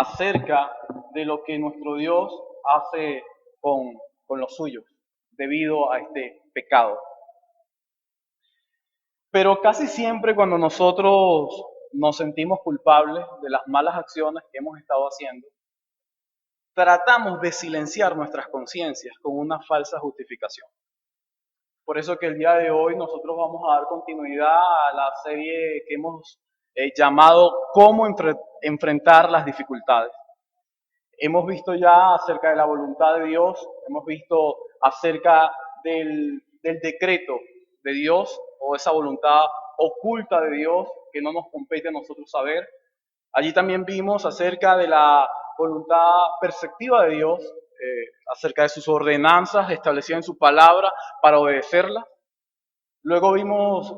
acerca de lo que nuestro Dios hace con los suyos debido a este pecado. Pero casi siempre cuando nosotros nos sentimos culpables de las malas acciones que hemos estado haciendo, tratamos de silenciar nuestras conciencias con una falsa justificación. Por eso que el día de hoy nosotros vamos a dar continuidad a la serie que hemos llamado Cómo enfrentar las dificultades. Hemos visto ya acerca de la voluntad de Dios, hemos visto acerca del decreto de Dios o esa voluntad oculta de Dios que no nos compete a nosotros saber. Allí también vimos acerca de la voluntad perceptiva de Dios, acerca de sus ordenanzas establecidas en su palabra para obedecerlas. Luego vimos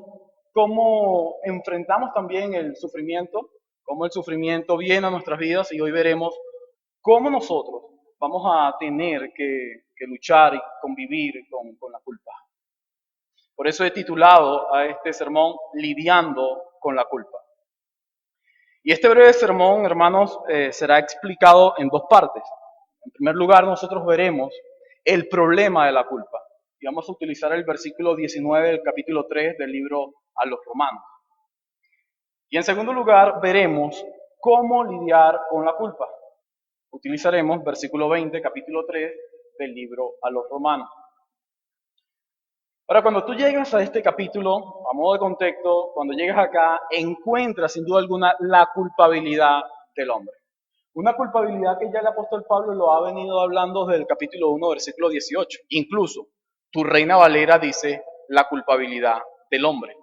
cómo enfrentamos también el sufrimiento, cómo el sufrimiento viene a nuestras vidas y hoy veremos cómo nosotros vamos a tener que luchar y convivir con la culpa. Por eso he titulado a este sermón Lidiando con la culpa. Y este breve sermón, hermanos, será explicado en dos partes. En primer lugar, nosotros veremos el problema de la culpa. Y vamos a utilizar el versículo 19 del capítulo 3 del libro a los Romanos. Y en segundo lugar, veremos cómo lidiar con la culpa. Utilizaremos versículo 20, capítulo 3 del libro a los Romanos. Ahora, cuando tú llegas a este capítulo, a modo de contexto, cuando llegas acá, encuentras sin duda alguna la culpabilidad del hombre. Una culpabilidad que ya el apóstol Pablo lo ha venido hablando desde el capítulo 1, versículo 18. Incluso, tu Reina Valera dice la culpabilidad del hombre.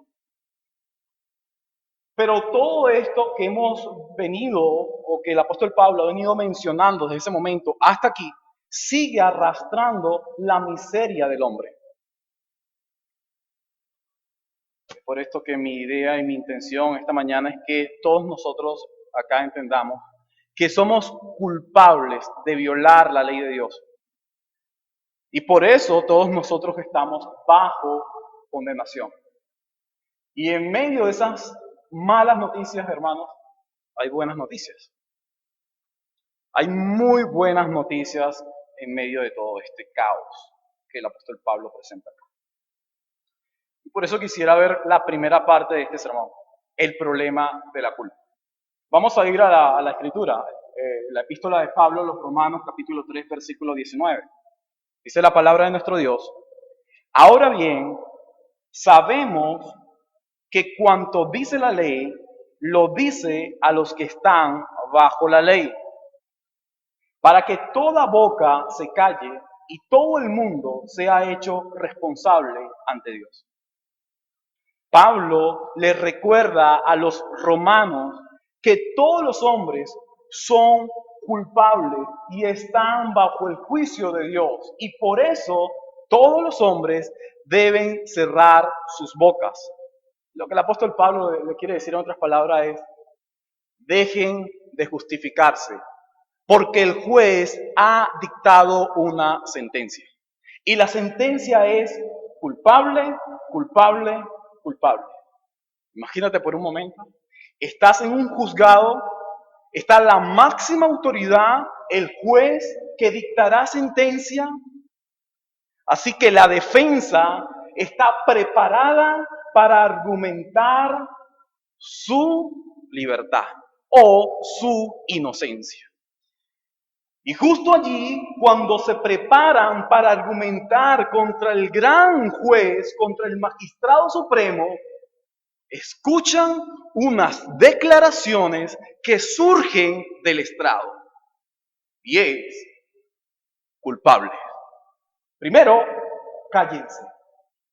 Pero todo esto que hemos venido, o que el apóstol Pablo ha venido mencionando desde ese momento hasta aquí, sigue arrastrando la miseria del hombre. Por esto que mi idea y mi intención esta mañana es que todos nosotros acá entendamos que somos culpables de violar la ley de Dios. Y por eso todos nosotros estamos bajo condenación. Y en medio de esas malas noticias, hermanos, hay buenas noticias. Hay muy buenas noticias en medio de todo este caos que el apóstol Pablo presenta acá. Y por eso quisiera ver la primera parte de este sermón, el problema de la culpa. Vamos a ir a la escritura, la epístola de Pablo a los Romanos, capítulo 3, versículo 19. Dice la palabra de nuestro Dios: ahora bien, sabemos que cuanto dice la ley, lo dice a los que están bajo la ley, para que toda boca se calle y todo el mundo sea hecho responsable ante Dios. Pablo le recuerda a los romanos que todos los hombres son culpables y están bajo el juicio de Dios. Y por eso todos los hombres deben cerrar sus bocas. Lo que el apóstol Pablo le quiere decir en otras palabras es: dejen de justificarse, porque el juez ha dictado una sentencia. Y la sentencia es culpable, culpable, culpable. Imagínate por un momento, estás en un juzgado, está la máxima autoridad, el juez que dictará sentencia. Así que la defensa está preparada para argumentar su libertad o su inocencia. Y justo allí, cuando se preparan para argumentar contra el gran juez, contra el magistrado supremo, escuchan unas declaraciones que surgen del estrado. Y es culpable. Primero, cállense.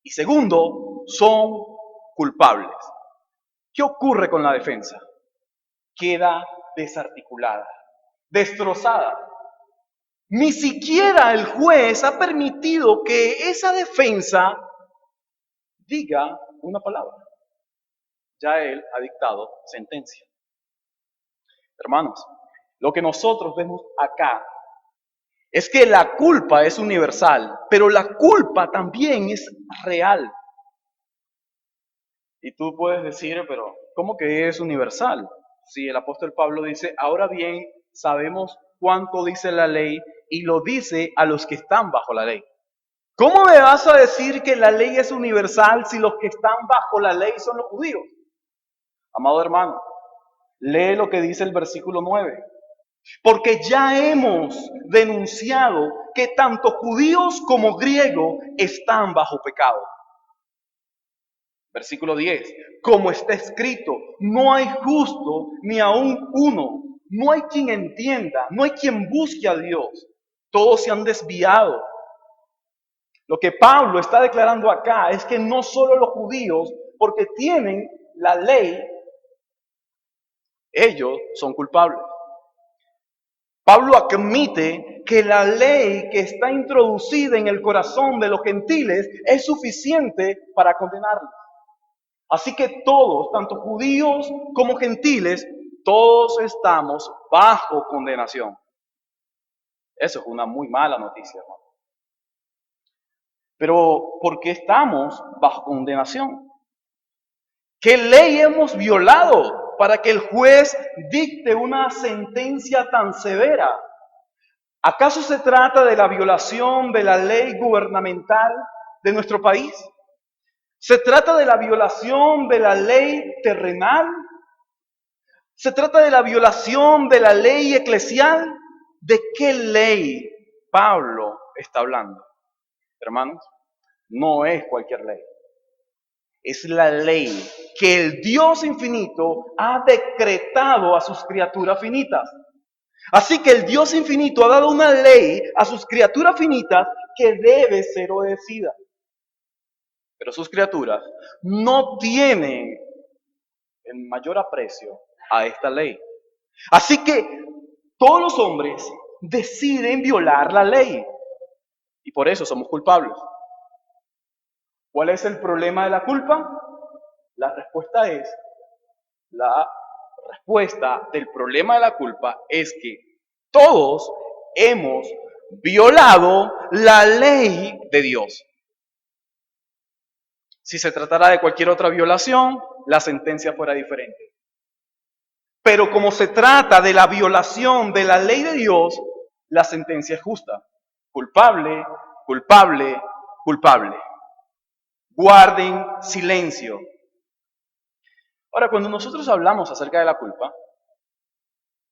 Y segundo, son culpables. ¿Qué ocurre con la defensa? Queda desarticulada, destrozada. Ni siquiera el juez ha permitido que esa defensa diga una palabra. Ya él ha dictado sentencia. Hermanos, lo que nosotros vemos acá es que la culpa es universal, pero la culpa también es real. Y tú puedes decir, pero ¿cómo que es universal? Si el apóstol Pablo dice, ahora bien, sabemos cuánto dice la ley y lo dice a los que están bajo la ley. ¿Cómo me vas a decir que la ley es universal si los que están bajo la ley son los judíos? Amado hermano, lee lo que dice el versículo 9. Porque ya hemos denunciado que tanto judíos como griegos están bajo pecado. Versículo 10. Como está escrito, no hay justo ni aún uno. No hay quien entienda, no hay quien busque a Dios. Todos se han desviado. Lo que Pablo está declarando acá es que no solo los judíos, porque tienen la ley, ellos son culpables. Pablo admite que la ley que está introducida en el corazón de los gentiles es suficiente para condenarlos. Así que todos, tanto judíos como gentiles, todos estamos bajo condenación. Eso es una muy mala noticia, hermano. Pero, ¿por qué estamos bajo condenación? ¿Qué ley hemos violado para que el juez dicte una sentencia tan severa? ¿Acaso se trata de la violación de la ley gubernamental de nuestro país? ¿Se trata de la violación de la ley terrenal? ¿Se trata de la violación de la ley eclesial? ¿De qué ley Pablo está hablando? Hermanos, no es cualquier ley. Es la ley que el Dios infinito ha decretado a sus criaturas finitas. Así que el Dios infinito ha dado una ley a sus criaturas finitas que debe ser obedecida. Pero sus criaturas no tienen el mayor aprecio a esta ley. Así que todos los hombres deciden violar la ley. Y por eso somos culpables. ¿Cuál es el problema de la culpa? La respuesta del problema de la culpa es que todos hemos violado la ley de Dios. Si se tratara de cualquier otra violación, la sentencia fuera diferente. Pero como se trata de la violación de la ley de Dios, la sentencia es justa. Culpable, culpable, culpable. Guarden silencio. Ahora, cuando nosotros hablamos acerca de la culpa,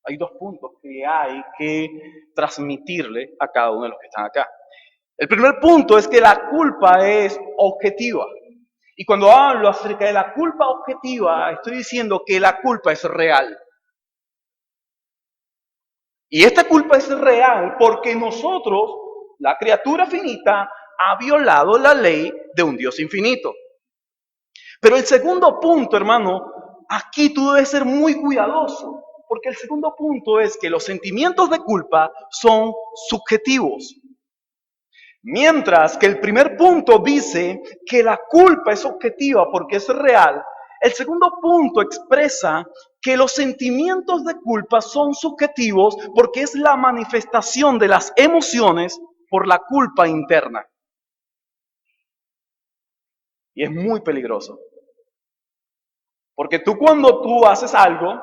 hay dos puntos que hay que transmitirle a cada uno de los que están acá. El primer punto es que la culpa es objetiva. Y cuando hablo acerca de la culpa objetiva, estoy diciendo que la culpa es real. Y esta culpa es real porque nosotros, la criatura finita, ha violado la ley de un Dios infinito. Pero el segundo punto, hermano, aquí tú debes ser muy cuidadoso, porque el segundo punto es que los sentimientos de culpa son subjetivos. Mientras que el primer punto dice que la culpa es objetiva porque es real, el segundo punto expresa que los sentimientos de culpa son subjetivos porque es la manifestación de las emociones por la culpa interna. Y es muy peligroso. Porque cuando tú haces algo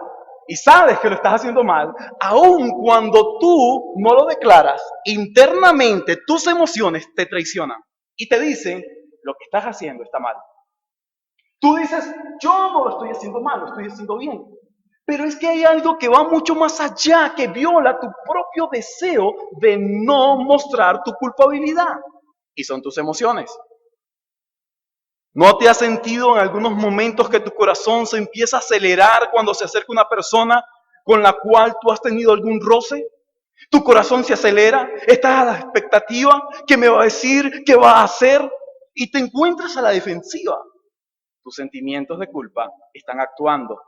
y sabes que lo estás haciendo mal, aun cuando tú no lo declaras, internamente tus emociones te traicionan y te dicen, lo que estás haciendo está mal. Tú dices, yo no lo estoy haciendo mal, lo estoy haciendo bien. Pero es que hay algo que va mucho más allá, que viola tu propio deseo de no mostrar tu culpabilidad. Y son tus emociones. ¿No te has sentido en algunos momentos que tu corazón se empieza a acelerar cuando se acerca una persona con la cual tú has tenido algún roce? Tu corazón se acelera, estás a la expectativa, ¿qué me va a decir? ¿Qué va a hacer? Y te encuentras a la defensiva. Tus sentimientos de culpa están actuando.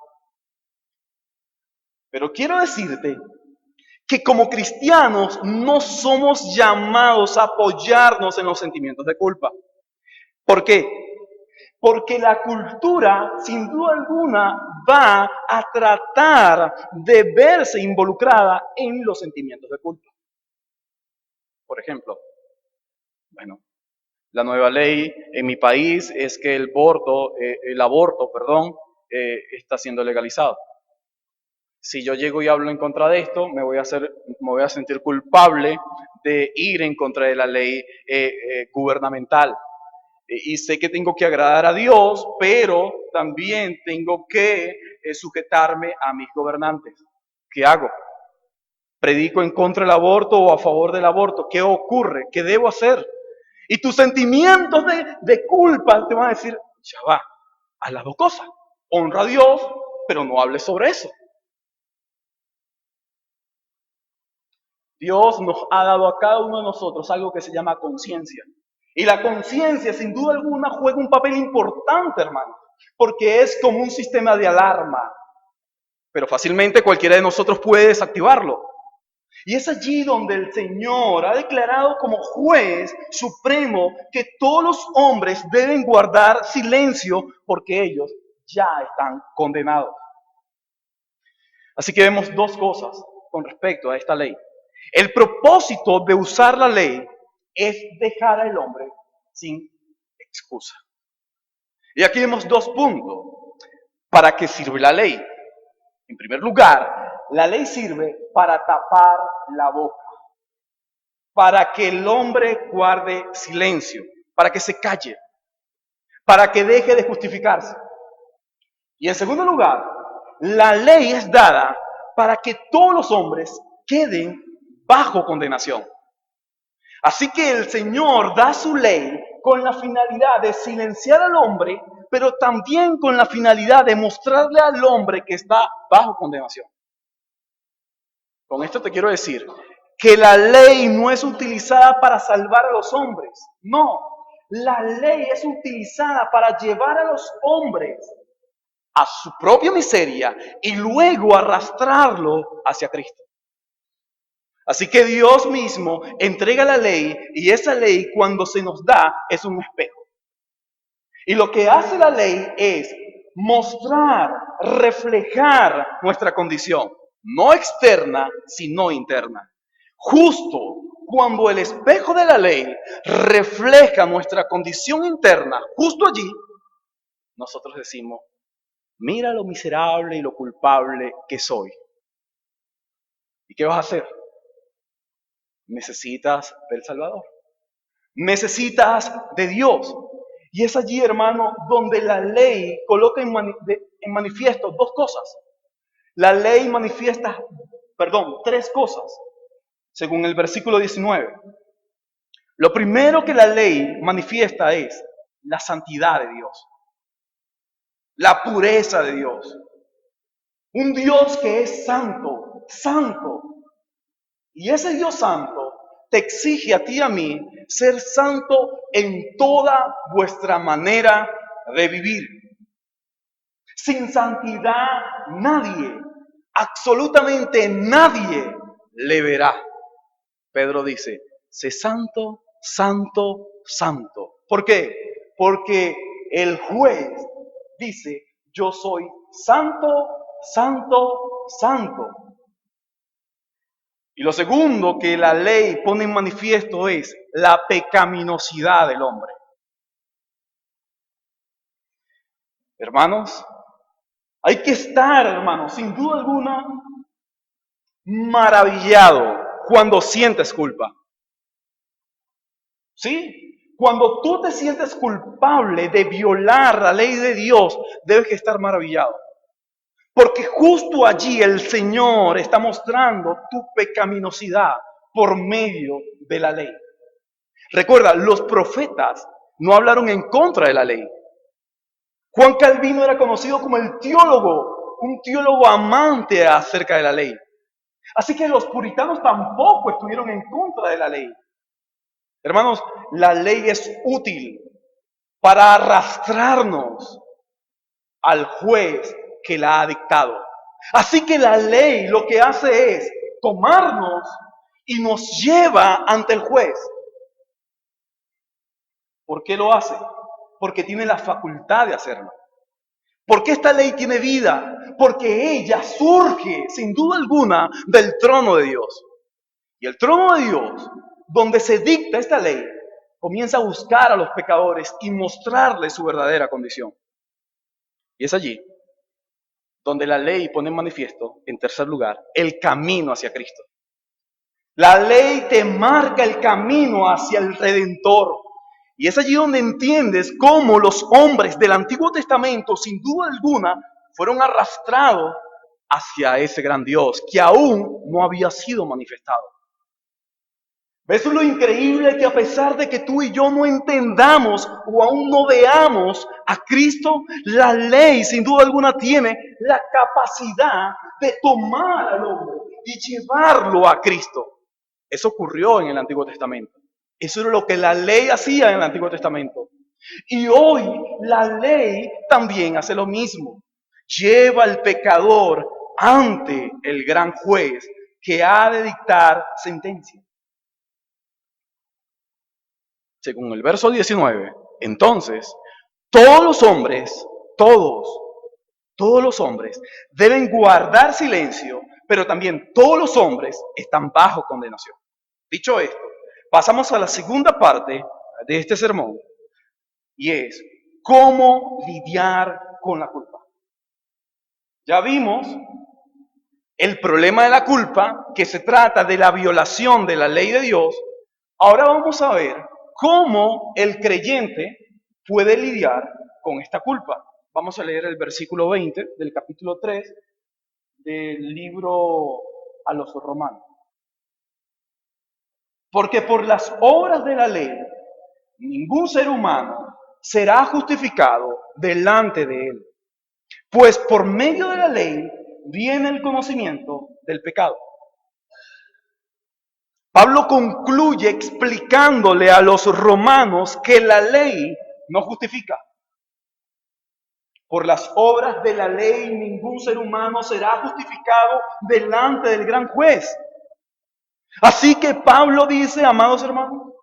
Pero quiero decirte que como cristianos no somos llamados a apoyarnos en los sentimientos de culpa. ¿Por qué? Porque la cultura, sin duda alguna, va a tratar de verse involucrada en los sentimientos de culpa. Por ejemplo, la nueva ley en mi país es que el aborto, está siendo legalizado. Si yo llego y hablo en contra de esto, me voy a sentir culpable de ir en contra de la ley gubernamental. Y sé que tengo que agradar a Dios, pero también tengo que sujetarme a mis gobernantes. ¿Qué hago? ¿Predico en contra del aborto o a favor del aborto? ¿Qué ocurre? ¿Qué debo hacer? Y tus sentimientos de culpa te van a decir, ya va, haz las dos cosas. Honra a Dios, pero no hables sobre eso. Dios nos ha dado a cada uno de nosotros algo que se llama conciencia. Y la conciencia, sin duda alguna, juega un papel importante, hermano, porque es como un sistema de alarma. Pero fácilmente cualquiera de nosotros puede desactivarlo. Y es allí donde el Señor ha declarado como juez supremo que todos los hombres deben guardar silencio porque ellos ya están condenados. Así que vemos dos cosas con respecto a esta ley. El propósito de usar la ley es dejar al hombre sin excusa. Y aquí vemos dos puntos. ¿Para qué sirve la ley? En primer lugar, la ley sirve para tapar la boca, para que el hombre guarde silencio, para que se calle, para que deje de justificarse. Y en segundo lugar, la ley es dada para que todos los hombres queden bajo condenación. Así que el Señor da su ley con la finalidad de silenciar al hombre, pero también con la finalidad de mostrarle al hombre que está bajo condenación. Con esto te quiero decir que la ley no es utilizada para salvar a los hombres. No, la ley es utilizada para llevar a los hombres a su propia miseria y luego arrastrarlo hacia Cristo. Así que Dios mismo entrega la ley y esa ley cuando se nos da es un espejo. Y lo que hace la ley es mostrar, reflejar nuestra condición, no externa, sino interna. Justo cuando el espejo de la ley refleja nuestra condición interna, justo allí, nosotros decimos, mira lo miserable y lo culpable que soy. ¿Y qué vas a hacer? Necesitas del Salvador. Necesitas de Dios. Y es allí, hermano, donde la ley coloca en manifiesto dos cosas. La ley manifiesta, tres cosas, según el versículo 19. Lo primero que la ley manifiesta es la santidad de Dios, la pureza de Dios. Un Dios que es santo, santo. Y ese Dios santo te exige a ti y a mí ser santo en toda vuestra manera de vivir. Sin santidad nadie, absolutamente nadie le verá. Pedro dice, sé santo, santo, santo. ¿Por qué? Porque el juez dice, yo soy santo, santo, santo. Y lo segundo que la ley pone en manifiesto es la pecaminosidad del hombre. Hermanos, hay que estar, hermanos, sin duda alguna, maravillado cuando sientes culpa. ¿Sí? Cuando tú te sientes culpable de violar la ley de Dios, debes estar maravillado. Porque justo allí el Señor está mostrando tu pecaminosidad por medio de la ley. Recuerda, los profetas no hablaron en contra de la ley. Juan Calvino era conocido como el teólogo, un teólogo amante acerca de la ley. Así que los puritanos tampoco estuvieron en contra de la ley. Hermanos, la ley es útil para arrastrarnos al juez que la ha dictado. Así que la ley lo que hace es tomarnos y nos lleva ante el juez. ¿Por qué lo hace? Porque tiene la facultad de hacerlo. ¿Por qué esta ley tiene vida? Porque ella surge, sin duda alguna, del trono de Dios. Y el trono de Dios, donde se dicta esta ley, comienza a buscar a los pecadores y mostrarles su verdadera condición. Y es allí donde la ley pone en manifiesto, en tercer lugar, el camino hacia Cristo. La ley te marca el camino hacia el Redentor. Y es allí donde entiendes cómo los hombres del Antiguo Testamento, sin duda alguna, fueron arrastrados hacia ese gran Dios que aún no había sido manifestado. ¿Ves lo increíble que a pesar de que tú y yo no entendamos o aún no veamos a Cristo, la ley sin duda alguna tiene la capacidad de tomar al hombre y llevarlo a Cristo? Eso ocurrió en el Antiguo Testamento. Eso era lo que la ley hacía en el Antiguo Testamento. Y hoy la ley también hace lo mismo. Lleva al pecador ante el gran juez que ha de dictar sentencia. Según el verso 19, entonces, todos los hombres, todos los hombres deben guardar silencio, pero también todos los hombres están bajo condenación. Dicho esto, pasamos a la segunda parte de este sermón, y es cómo lidiar con la culpa. Ya vimos el problema de la culpa, que se trata de la violación de la ley de Dios. Ahora vamos a ver cómo el creyente puede lidiar con esta culpa. Vamos a leer el versículo 20 del capítulo 3 del libro a los Romanos. Porque por las obras de la ley, ningún ser humano será justificado delante de él. Pues por medio de la ley viene el conocimiento del pecado. Pablo concluye explicándole a los romanos que la ley no justifica. Por las obras de la ley ningún ser humano será justificado delante del gran juez. Así que Pablo dice, amados hermanos,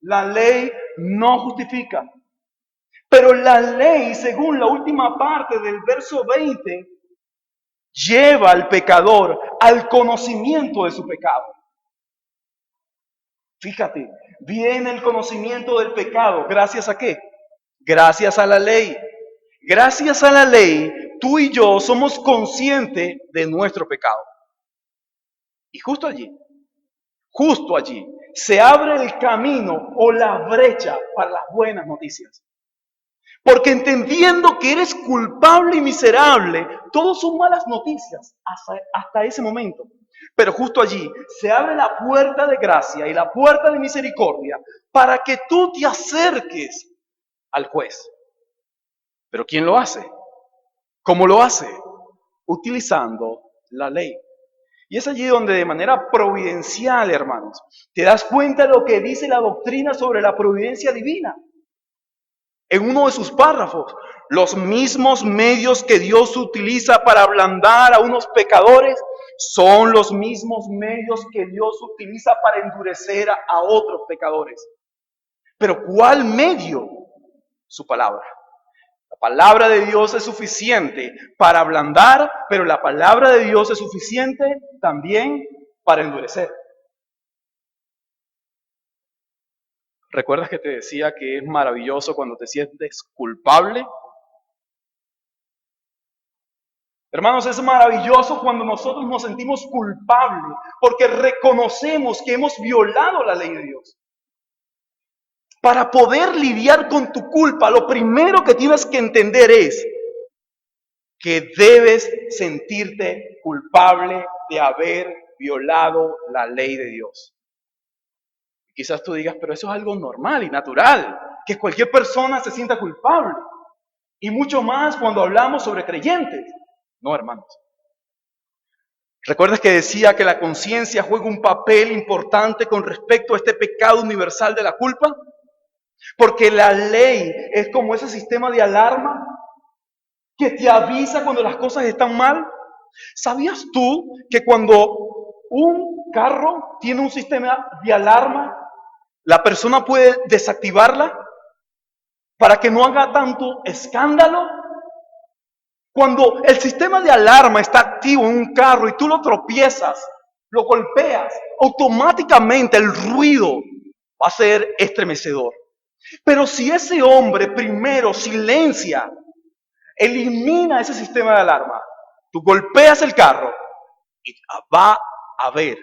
la ley no justifica. Pero la ley, según la última parte del verso 20, lleva al pecador al conocimiento de su pecado. Fíjate, viene el conocimiento del pecado. ¿Gracias a qué? Gracias a la ley. Gracias a la ley, tú y yo somos conscientes de nuestro pecado. Y justo allí, se abre el camino o la brecha para las buenas noticias. Porque entendiendo que eres culpable y miserable, todo son malas noticias hasta ese momento. Pero justo allí se abre la puerta de gracia y la puerta de misericordia para que tú te acerques al juez. ¿Pero quién lo hace? ¿Cómo lo hace? Utilizando la ley. Y es allí donde de manera providencial, hermanos, te das cuenta de lo que dice la doctrina sobre la providencia divina. En uno de sus párrafos, los mismos medios que Dios utiliza para ablandar a unos pecadores son los mismos medios que Dios utiliza para endurecer a otros pecadores. Pero ¿cuál medio? Su palabra. La palabra de Dios es suficiente para ablandar, pero la palabra de Dios es suficiente también para endurecer. ¿Recuerdas que te decía que es maravilloso cuando te sientes culpable? Hermanos, es maravilloso cuando nosotros nos sentimos culpables porque reconocemos que hemos violado la ley de Dios. Para poder lidiar con tu culpa, lo primero que tienes que entender es que debes sentirte culpable de haber violado la ley de Dios. Quizás tú digas, pero eso es algo normal y natural, que cualquier persona se sienta culpable. Y mucho más cuando hablamos sobre creyentes. No, hermanos. ¿Recuerdas que decía que la conciencia juega un papel importante con respecto a este pecado universal de la culpa? Porque la ley es como ese sistema de alarma que te avisa cuando las cosas están mal. ¿Sabías tú que cuando un carro tiene un sistema de alarma, la persona puede desactivarla para que no haga tanto escándalo? Cuando el sistema de alarma está activo en un carro y tú lo tropiezas, lo golpeas, automáticamente el ruido va a ser estremecedor. Pero si ese hombre primero silencia, elimina ese sistema de alarma, Tú golpeas el carro y va a ver,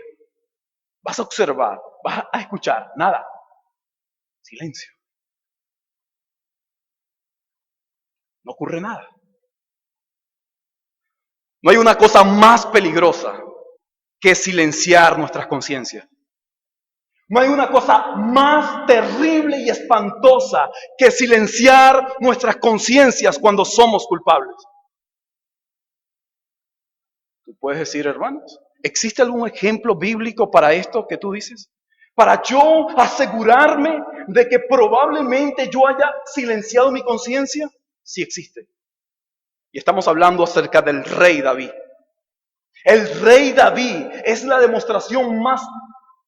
vas a observar, vas a escuchar, nada, silencio, no ocurre nada. No hay una cosa más peligrosa que silenciar nuestras conciencias. No hay una cosa más terrible y espantosa que silenciar nuestras conciencias cuando somos culpables. Tú puedes decir, hermanos, ¿existe algún ejemplo bíblico para esto que tú dices? Para yo asegurarme de que probablemente yo haya silenciado mi conciencia. Sí existe. Y estamos hablando acerca del rey David. El rey David es la demostración más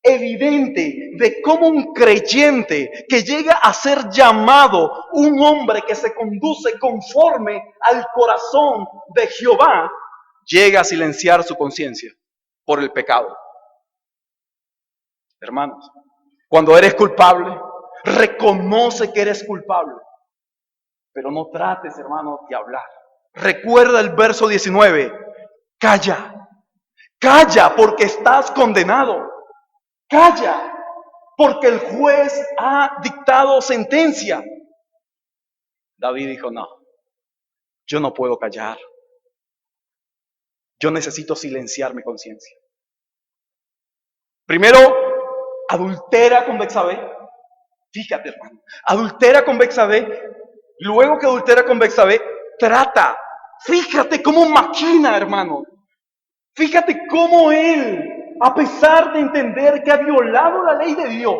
evidente de cómo un creyente que llega a ser llamado un hombre que se conduce conforme al corazón de Jehová, llega a silenciar su conciencia por el pecado. Hermanos, cuando eres culpable, reconoce que eres culpable, pero no trates, hermano, de hablar. Recuerda el verso 19, calla, calla porque estás condenado. Calla, porque el juez ha dictado sentencia. David dijo, no, yo no puedo callar. Yo necesito silenciar mi conciencia. Primero, adultera con Betsabé. Fíjate, hermano, adultera con Betsabé. Luego que adultera con Betsabé, trata. Fíjate cómo maquina, hermano. Fíjate cómo él, a pesar de entender que ha violado la ley de Dios,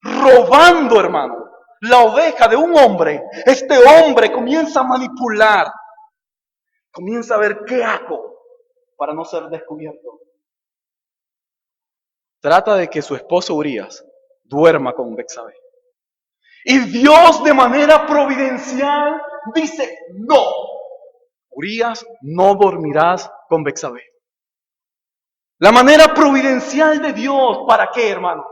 robando, hermano, la oveja de un hombre, este hombre comienza a manipular, comienza a ver qué hago para no ser descubierto. Trata de que su esposo Urías duerma con Betsabé. Y Dios de manera providencial dice, no, Urías, no dormirás con Betsabé. La manera providencial de Dios, ¿para qué, hermano?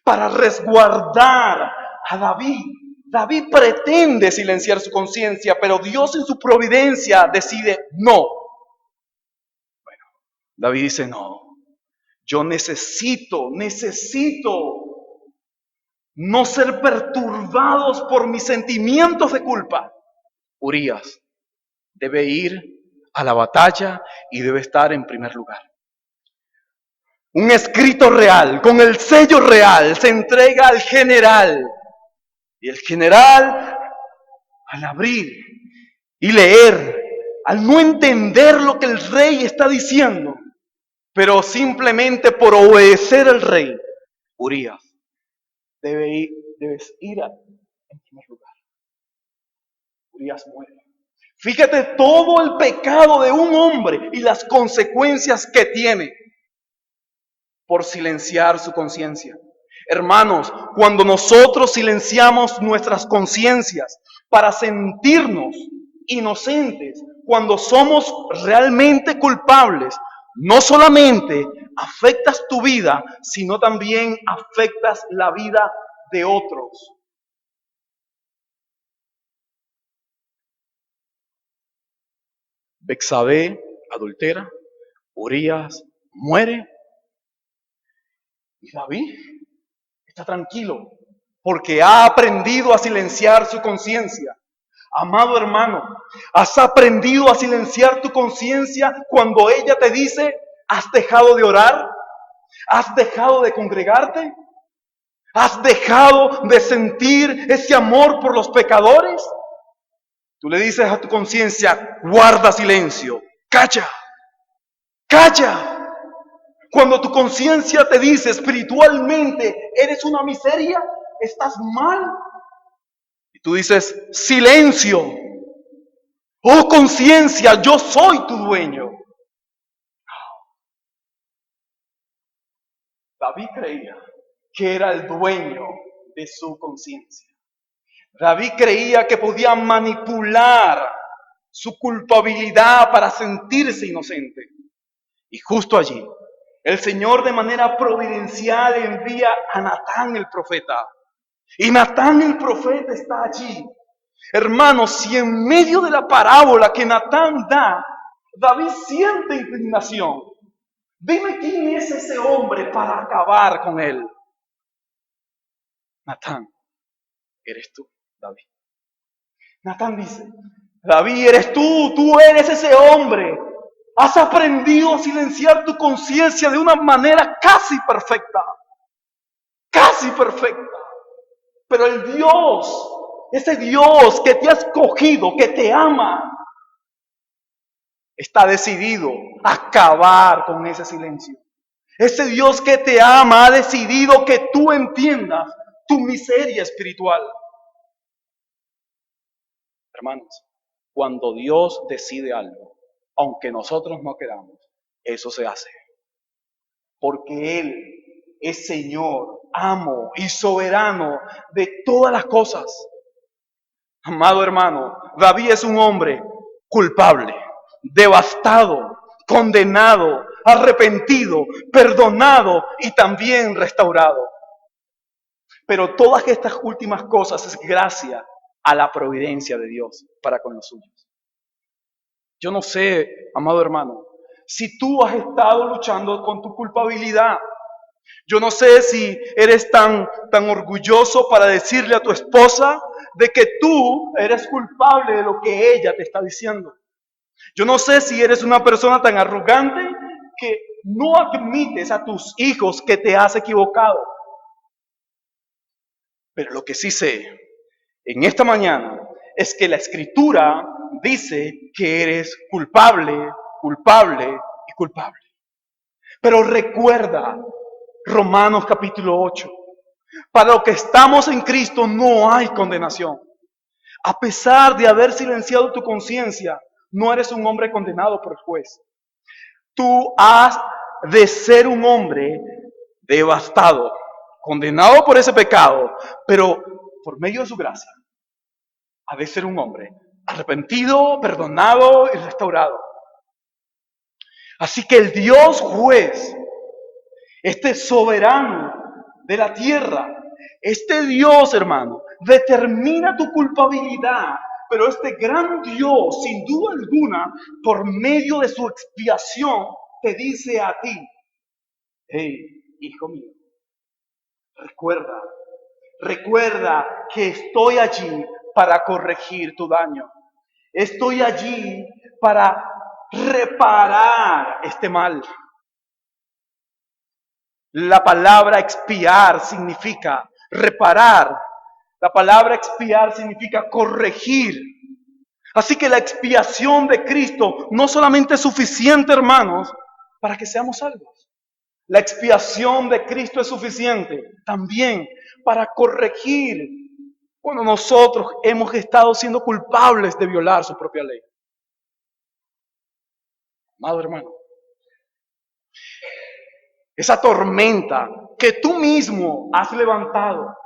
Para resguardar a David. David pretende silenciar su conciencia, pero Dios en su providencia decide no. Bueno, David dice no. Yo necesito no ser perturbados por mis sentimientos de culpa. Urías debe ir a la batalla y debe estar en primer lugar. Un escrito real, con el sello real, se entrega al general. Y el general, al abrir y leer, al no entender lo que el rey está diciendo, pero simplemente por obedecer al rey, Urías, debes ir en primer lugar. Urías muere. Fíjate todo el pecado de un hombre y las consecuencias que tiene por silenciar su conciencia. Hermanos, cuando nosotros silenciamos nuestras conciencias para sentirnos inocentes, cuando somos realmente culpables, no solamente afectas tu vida, sino también afectas la vida de otros. Betsabé adultera, Urías muere y David está tranquilo porque ha aprendido a silenciar su conciencia. Amado hermano, ¿has aprendido a silenciar tu conciencia cuando ella te dice, has dejado de orar? ¿Has dejado de congregarte? ¿Has dejado de sentir ese amor por los pecadores? Tú le dices a tu conciencia, guarda silencio, calla, calla. Cuando tu conciencia te dice espiritualmente, eres una miseria, estás mal. Y tú dices, silencio. Oh conciencia, yo soy tu dueño. David creía que era el dueño de su conciencia. David creía que podía manipular su culpabilidad para sentirse inocente. Y justo allí, el Señor de manera providencial envía a Natán el profeta. Y Natán el profeta está allí. Hermanos, si en medio de la parábola que Natán da, David siente indignación. Dime quién es ese hombre para acabar con él. Natán, eres tú, David. Natán dice, David, eres tú eres ese hombre. Has aprendido a silenciar tu conciencia de una manera casi perfecta. Casi perfecta. Pero el Dios, ese Dios que te ha escogido, que te ama, está decidido a acabar con ese silencio. Ese Dios que te ama ha decidido que tú entiendas tu miseria espiritual. Hermanos, cuando Dios decide algo, aunque nosotros no queramos, eso se hace. Porque Él es Señor, amo y soberano de todas las cosas. Amado hermano, David es un hombre culpable, devastado, condenado, arrepentido, perdonado y también restaurado. Pero todas estas últimas cosas es gracias a la providencia de Dios para con los suyos. Yo no sé, amado hermano, si tú has estado luchando con tu culpabilidad. Yo no sé si eres tan orgulloso para decirle a tu esposa de que tú eres culpable de lo que ella te está diciendo. Yo no sé si eres una persona tan arrogante que no admites a tus hijos que te has equivocado. Pero lo que sí sé en esta mañana es que la Escritura dice que eres culpable, culpable y culpable. Pero recuerda Romanos capítulo 8. Para los que estamos en Cristo no hay condenación. A pesar de haber silenciado tu conciencia, no eres un hombre condenado por el juez. Tú has de ser un hombre devastado, condenado por ese pecado, pero por medio de su gracia, has de ser un hombre arrepentido, perdonado y restaurado. Así que el Dios juez, este soberano de la tierra, este Dios, hermano, determina tu culpabilidad, pero este gran Dios, sin duda alguna, por medio de su expiación, te dice a ti, hey, hijo mío, recuerda que estoy allí para corregir tu daño. Estoy allí para reparar este mal. La palabra expiar significa reparar. La palabra expiar significa corregir. Así que la expiación de Cristo no solamente es suficiente, hermanos, para que seamos salvos. La expiación de Cristo es suficiente también para corregir cuando nosotros hemos estado siendo culpables de violar su propia ley. Amado hermano, esa tormenta que tú mismo has levantado,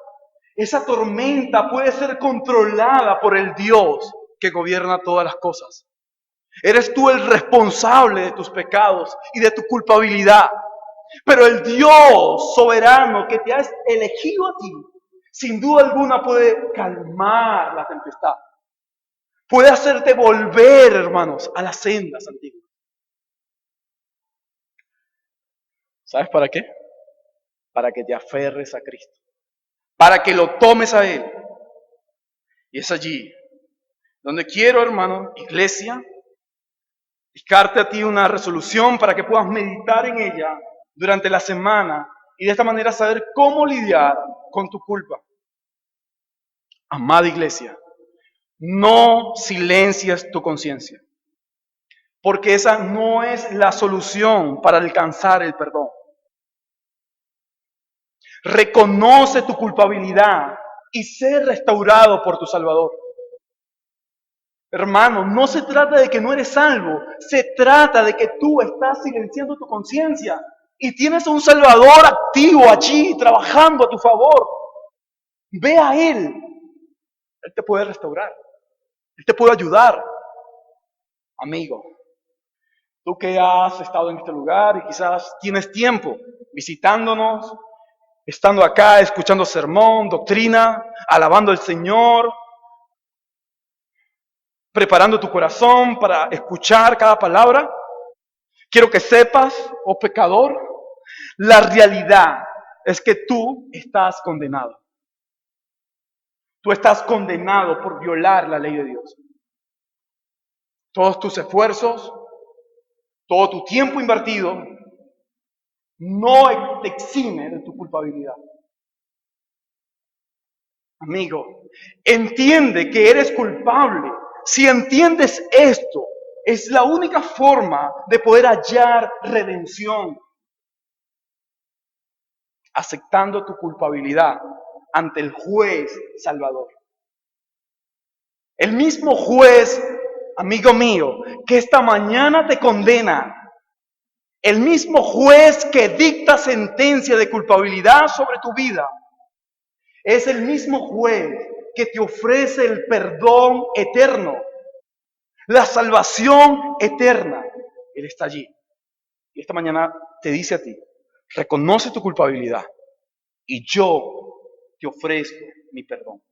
esa tormenta puede ser controlada por el Dios que gobierna todas las cosas. Eres tú el responsable de tus pecados y de tu culpabilidad. Pero el Dios soberano que te ha elegido a ti, sin duda alguna puede calmar la tempestad. Puede hacerte volver, hermanos, a las sendas antiguas. ¿Sabes para qué? Para que te aferres a Cristo. Para que lo tomes a Él. Y es allí donde quiero, hermano, iglesia, dejarte a ti una resolución para que puedas meditar en ella durante la semana y de esta manera saber cómo lidiar con tu culpa. Amada iglesia, no silencies tu conciencia, porque esa no es la solución para alcanzar el perdón. Reconoce tu culpabilidad y sé restaurado por tu Salvador. Hermano, no se trata de que no eres salvo, se trata de que tú estás silenciando tu conciencia y tienes a un Salvador activo allí, trabajando a tu favor. Ve a Él. Él te puede restaurar. Él te puede ayudar. Amigo, tú que has estado en este lugar y quizás tienes tiempo visitándonos, estando acá, escuchando sermón, doctrina, alabando al Señor, preparando tu corazón para escuchar cada palabra. Quiero que sepas, oh pecador, la realidad es que tú estás condenado. Tú estás condenado por violar la ley de Dios. Todos tus esfuerzos, todo tu tiempo invertido, no te exime de tu culpabilidad. Amigo, entiende que eres culpable. Si entiendes esto, es la única forma de poder hallar redención. Aceptando tu culpabilidad ante el juez salvador. El mismo juez, amigo mío, que esta mañana te condena. El mismo juez que dicta sentencia de culpabilidad sobre tu vida. Es el mismo juez que te ofrece el perdón eterno, la salvación eterna. Él está allí. Y esta mañana te dice a ti, reconoce tu culpabilidad y yo te ofrezco mi perdón.